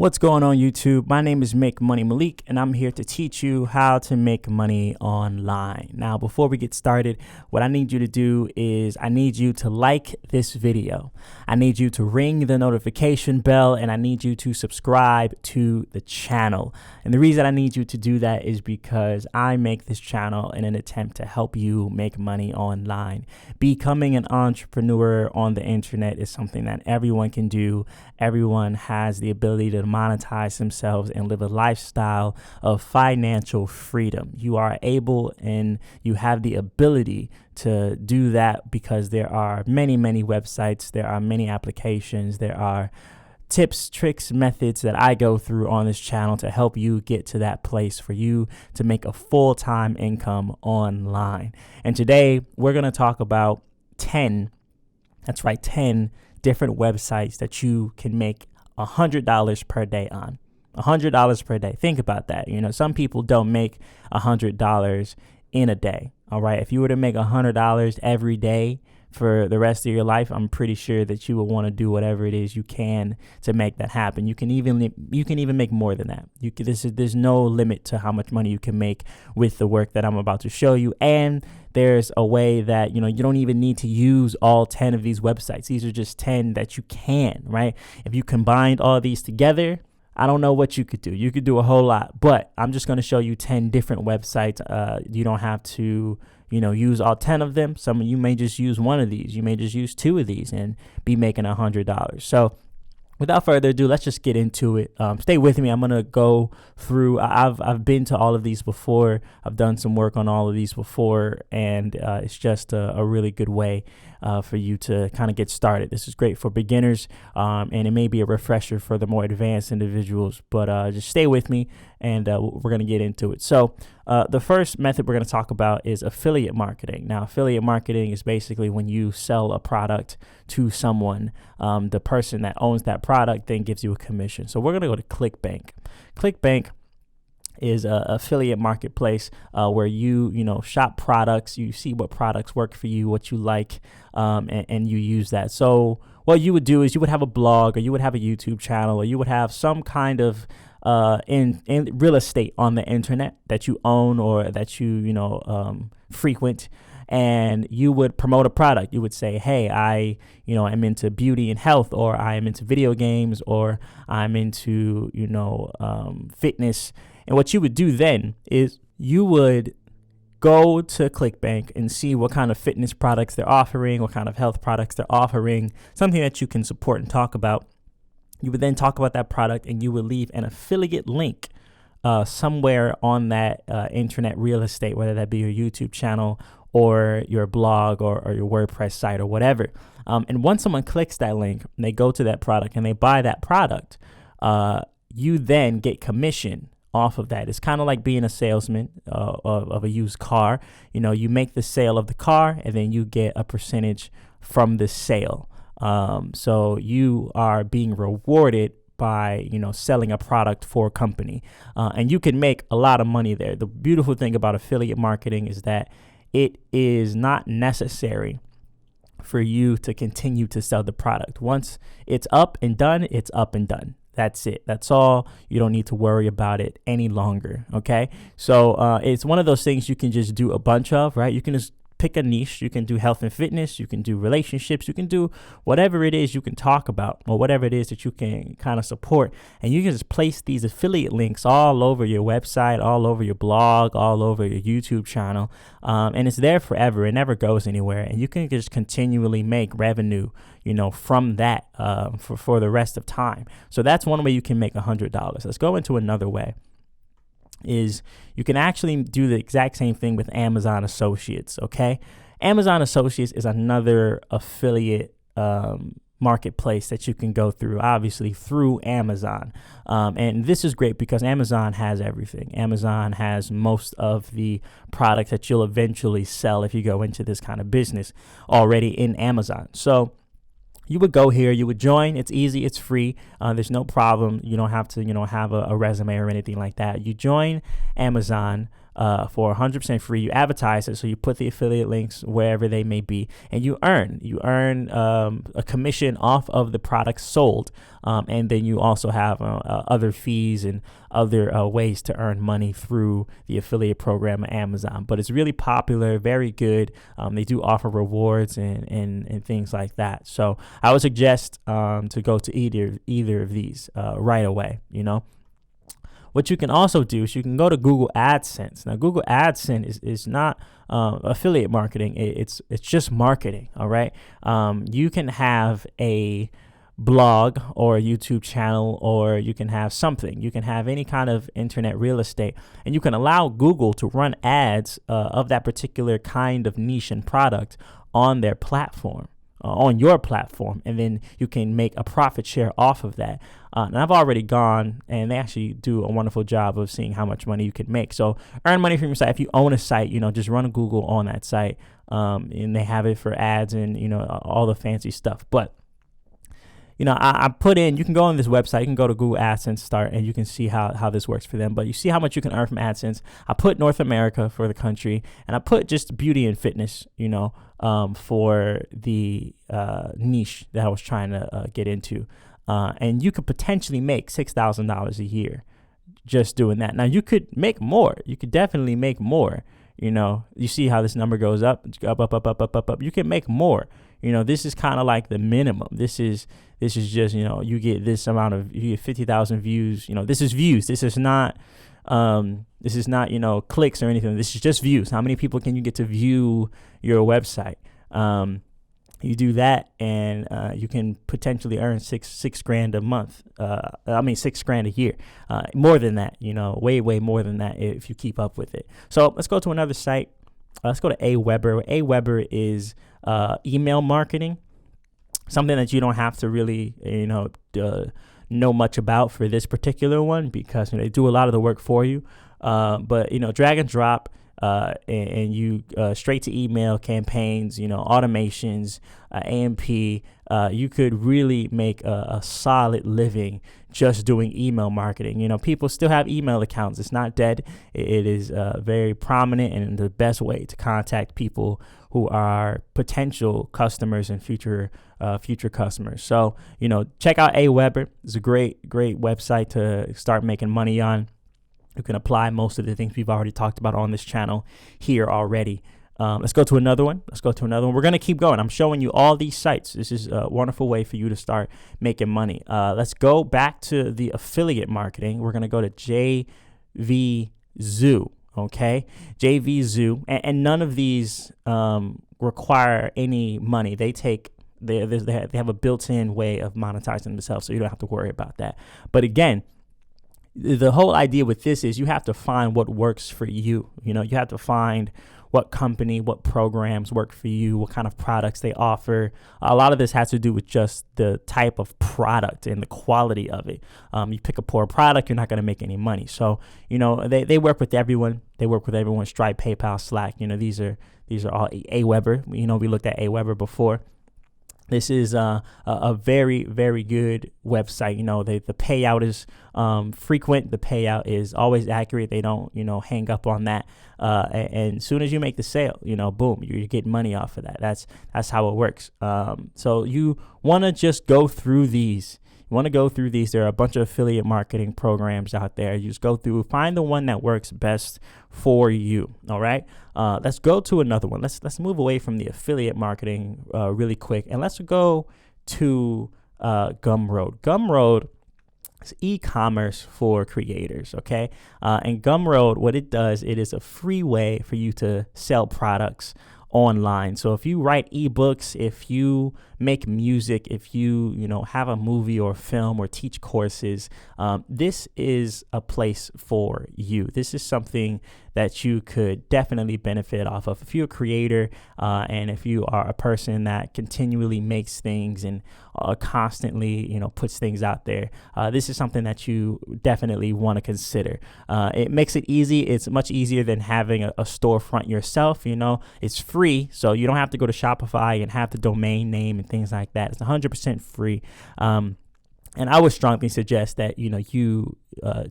What's going on YouTube? My name is Make Money Malik and I'm here to teach you how to make money online. Now, before we get started, what I need you to do is I need you to like this video. I need you to ring the notification bell and I need you to subscribe to the channel. And the reason I need you to do that is because I make this channel in an attempt to help you make money online. Becoming an entrepreneur on the internet is something that everyone can do. Everyone has the ability to monetize themselves and live a lifestyle of financial freedom. You are able and you have the ability to do that because there are many websites, there are many applications, there are tips, tricks, methods that I go through on this channel to help you get to that place for you to make a full-time income online. And today we're going to talk about 10 different websites that you can make $100 per day on. $100 per day. Think about that. You know, some people don't make $100 in a day. All right. If you were to make $100 every day for the rest of your life, I'm pretty sure that you will want to do whatever it is you can to make that happen. You can even make more than that. There's no limit to how much money you can make with the work that I'm about to show you. And there's a way that, you don't even need to use all 10 of these websites. These are just 10 that you can, right? If you combined all these together, I don't know what you could do. You could do a whole lot, but I'm just going to show you 10 different websites. You don't have to, use all 10 of them. Some of you may just use one of these. You may just use 2 of these and be making $100. So without further ado, let's just get into it. Stay with me. I'm going to go through. I've been to all of these before. I've done some work on all of these before, and it's just a really good way for you to kind of get started. This is great for beginners, and it may be a refresher for the more advanced individuals, but just stay with me, and we're going to get into it. So the first method we're going to talk about is affiliate marketing. Now, affiliate marketing is basically when you sell a product to someone. The person that owns that product then gives you a commission. So we're going to go to Clickbank. Clickbank is a affiliate marketplace where you shop products, you see what products work for you, what you like, and you use that. So what you would do is you would have a blog, or you would have a YouTube channel, or you would have some kind of in real estate on the internet that you own or that you frequent, and you would promote a product. You would say, hey, I'm into beauty and health, or I am into video games, or I'm into fitness. And what you would do then is you would go to Clickbank and see what kind of fitness products they're offering, what kind of health products they're offering, something that you can support and talk about. You would then talk about that product and you would leave an affiliate link somewhere on that internet real estate, whether that be your YouTube channel or your blog or your WordPress site or whatever. And once someone clicks that link and they go to that product and they buy that product, you then get commission off of that. It's kind of like being a salesman of a used car. You make the sale of the car and then you get a percentage from the sale. So you are being rewarded by, selling a product for a company, and you can make a lot of money there. The beautiful thing about affiliate marketing is that it is not necessary for you to continue to sell the product. Once it's up and done, it's up and done. That's it. That's all. You don't need to worry about it any longer. Okay. So it's one of those things you can just do a bunch of, right? You can just pick a niche. You can do health and fitness. You can do relationships. You can do whatever it is you can talk about, or whatever it is that you can kind of support. And you can just place these affiliate links all over your website, all over your blog, all over your YouTube channel. And it's there forever. It never goes anywhere. And you can just continually make revenue, from that for the rest of time. So that's one way you can make $100. Let's go into another way. Is you can actually do the exact same thing with Amazon Associates. Okay. Amazon Associates is another affiliate marketplace that you can go through, obviously through Amazon. And this is great because Amazon has everything. Amazon has most of the products that you'll eventually sell if you go into this kind of business already in Amazon. So you would go here, you would join. It's easy. It's free. There's no problem. You don't have to, have a resume or anything like that. You join Amazon for 100% free. You advertise it, so you put the affiliate links wherever they may be, and you earn a commission off of the products sold, and then you also have other fees and other ways to earn money through the affiliate program at Amazon. But it's really popular, very good. They do offer rewards and things like that. So I would suggest to go to either of these right away. What you can also do is you can go to Google Adsense. Now, Google Adsense is not affiliate marketing. It's just marketing. All right. You can have a blog or a YouTube channel, or you can have something. You can have any kind of internet real estate, and you can allow Google to run ads of that particular kind of niche and product on their platform. On your platform, and then you can make a profit share off of that. And I've already gone, and they actually do a wonderful job of seeing how much money you can make. So earn money from your site. If you own a site, just run a Google on that site, and they have it for ads and all the fancy stuff. But I put in, you can go on this website, you can go to Google AdSense Start, and you can see how this works for them. But you see how much you can earn from AdSense. I put North America for the country, and I put just beauty and fitness, for the niche that I was trying to get into. And you could potentially make $6,000 a year just doing that. Now, you could make more. You could definitely make more. You see how this number goes up, up. You can make more. This is kind of like the minimum. This is just, you get this amount of, you get 50,000 views. This is views. This is not, clicks or anything. This is just views. How many people can you get to view your website? You do that, and you can potentially earn six grand a month. $6,000 a year. More than that, way more than that if you keep up with it. So let's go to another site. Let's go to Aweber. Aweber is email marketing, something that you don't have to really, know much about for this particular one, because they do a lot of the work for you. But drag and drop. And you straight to email campaigns, automations, AMP. You could really make a solid living just doing email marketing. People still have email accounts. It's not dead. It is very prominent and the best way to contact people who are potential customers and future customers. So, check out Aweber. It's a great website to start making money on. You can apply most of the things we've already talked about on this channel here already. Let's go to another one. We're going to keep going. I'm showing you all these sites. This is a wonderful way for you to start making money. Let's go back to the affiliate marketing. We're going to go to JvZoo. Okay, JvZoo, and none of these require any money. They have a built-in way of monetizing themselves, so you don't have to worry about that. But again, the whole idea with this is you have to find what works for you. You have to find what company, what programs work for you, what kind of products they offer. A lot of this has to do with just the type of product and the quality of it. You pick a poor product, you're not going to make any money. So, they work with everyone. They work with everyone. Stripe, PayPal, Slack. These are all Aweber. We looked at Aweber before. This is a very, very good website. The payout is frequent. The payout is always accurate. They don't, hang up on that. And as soon as you make the sale, boom, you get money off of that. That's how it works. So you want to just go through these. There are a bunch of affiliate marketing programs out there. You just go through, find the one that works best for you. All right. Let's go to another one. Let's move away from the affiliate marketing really quick, and let's go to Gumroad. Gumroad is e-commerce for creators. Okay. And Gumroad, what it does, it is a free way for you to sell products online. So if you write ebooks, if you make music, if you have a movie or film or teach courses, this is a place for you. This is something that you could definitely benefit off of if you're a creator, and if you are a person that continually makes things and constantly puts things out there. This is something that you definitely want to consider. It makes it easy. It's much easier than having a storefront yourself. It's free, so you don't have to go to Shopify and have the domain name and things like that. It's 100% free. And I would strongly suggest that you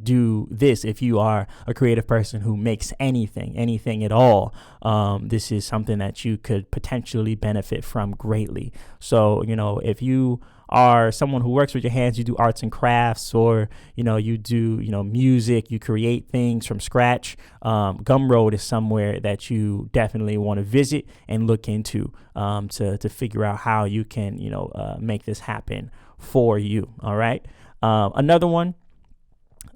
do this. If you are a creative person who makes anything at all, this is something that you could potentially benefit from greatly. So, if you are someone who works with your hands, you do arts and crafts, or you do music, you create things from scratch, Gumroad is somewhere that you definitely want to visit and look into, to figure out how you can make this happen for you. All right. Another one,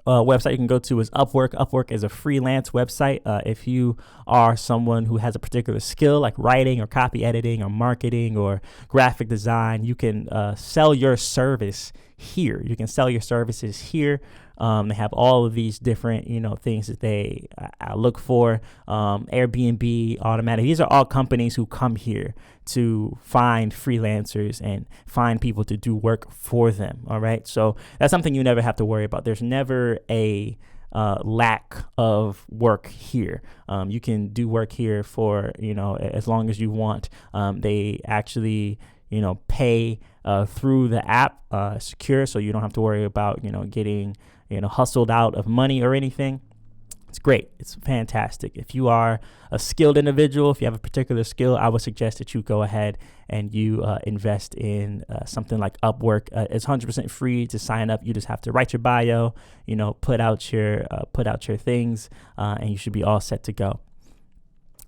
website you can go to is Upwork. Upwork is a freelance website. If you are someone who has a particular skill like writing or copy editing or marketing or graphic design, you can sell your service here. You can sell your services here. They have all of these different, things that they look for. Airbnb, Automatic. These are all companies who come here to find freelancers and find people to do work for them. All right. So that's something you never have to worry about. There's never a lack of work here. You can do work here for, as long as you want. They actually, pay through the app, secure, so you don't have to worry about, getting, hustled out of money or anything. It's great. It's fantastic. If you are a skilled individual, if you have a particular skill, I would suggest that you go ahead and you invest in something like Upwork. It's 100% free to sign up. You just have to write your bio, put out your things, and you should be all set to go.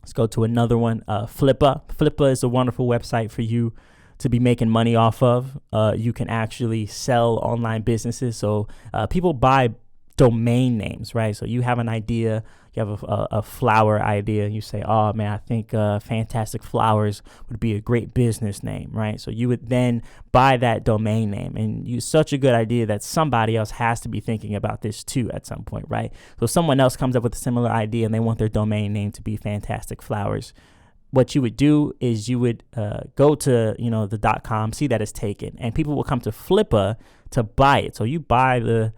Let's go to another one. Flippa. Flippa is a wonderful website for you to be making money off of. You can actually sell online businesses. So people buy domain names, right? So you have an idea, you have a flower idea, and you say, oh man, I think Fantastic Flowers would be a great business name, right? So you would then buy that domain name, and it's such a good idea that somebody else has to be thinking about this too at some point, right? So someone else comes up with a similar idea and they want their domain name to be Fantastic Flowers. What you would do is you would go to the .com, see that it's taken, and people will come to Flippa to buy it. So you buy the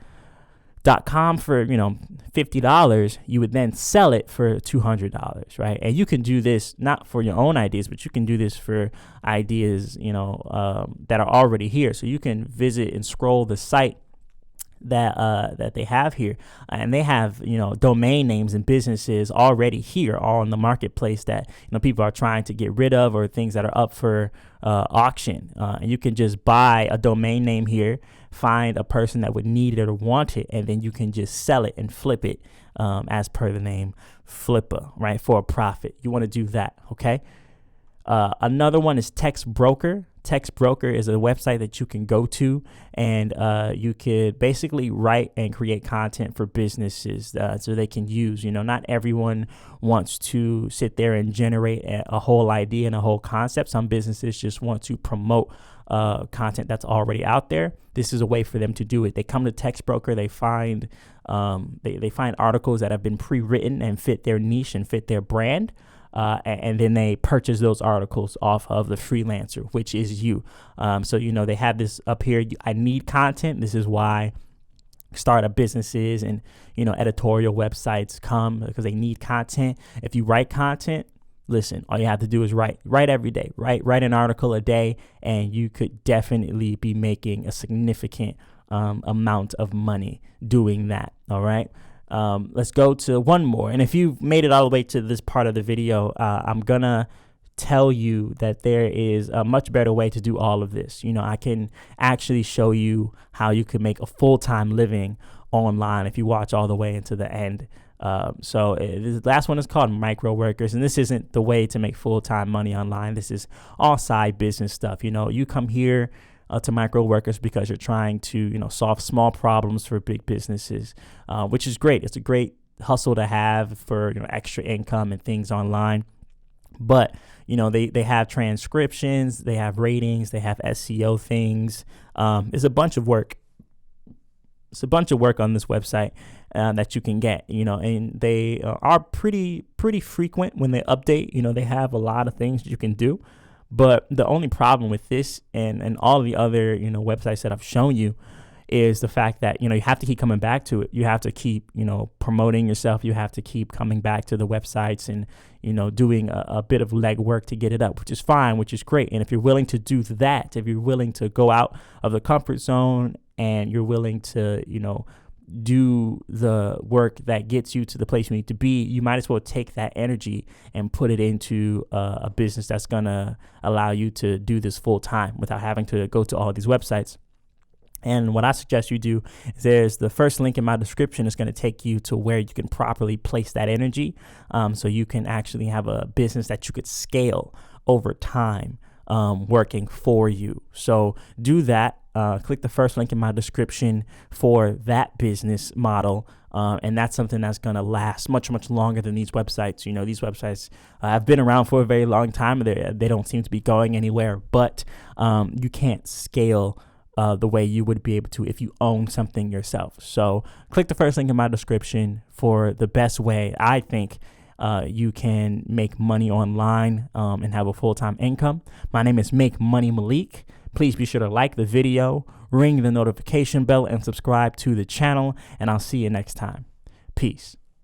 .com for $50, you would then sell it for $200, right? And you can do this not for your own ideas, but you can do this for ideas that are already here. So you can visit and scroll the site that they have here, and they have domain names and businesses already here, all in the marketplace that people are trying to get rid of, or things that are up for auction. And you can just buy a domain name here, find a person that would need it or want it, and then you can just sell it and flip it, as per the name Flippa, right, for a profit. You want to do that, okay? Another one is Text Broker. Text Broker is a website that you can go to, and you could basically write and create content for businesses so they can use. Not everyone wants to sit there and generate a whole idea and a whole concept. Some businesses just want to promote content that's already out there. This is a way for them to do it. They come to Text Broker, they find they find articles that have been pre-written and fit their niche and fit their brand. And then they purchase those articles off of the freelancer, which is you. So, they have this up here. I need content. This is why startup businesses and, editorial websites come, because they need content. If you write content, listen, all you have to do is write every day, write an article a day, and you could definitely be making a significant amount of money doing that. All right. Let's go to one more. And if you've made it all the way to this part of the video, I'm going to tell you that there is a much better way to do all of this. I can actually show you how you can make a full-time living online if you watch all the way into the end. So the last one is called Micro Workers, and this isn't the way to make full-time money online. This is all side business stuff. You come here to Micro Workers because you're trying to, solve small problems for big businesses, which is great. It's a great hustle to have for, extra income and things online. But, they have transcriptions, they have ratings, they have SEO things. It's a bunch of work. It's a bunch of work on this website that you can get, and they are pretty frequent when they update. They have a lot of things you can do. But the only problem with this and all the other, websites that I've shown you is the fact that, you have to keep coming back to it. You have to keep, promoting yourself. You have to keep coming back to the websites and, doing a bit of legwork to get it up, which is fine, which is great. And if you're willing to do that, if you're willing to go out of the comfort zone and you're willing to, do the work that gets you to the place you need to be, you might as well take that energy and put it into a business that's going to allow you to do this full time without having to go to all these websites. And what I suggest you do is there's the first link in my description is going to take you to where you can properly place that energy, so you can actually have a business that you could scale over time, working for you. So do that. Click the first link in my description for that business model. And that's something that's going to last much, much longer than these websites. You know, these websites have been around for a very long time. They don't seem to be going anywhere, but you can't scale the way you would be able to if you own something yourself. So click the first link in my description for the best way I think you can make money online and have a full-time income. My name is Make Money Malik. Please be sure to like the video, ring the notification bell, and subscribe to the channel, and I'll see you next time. Peace.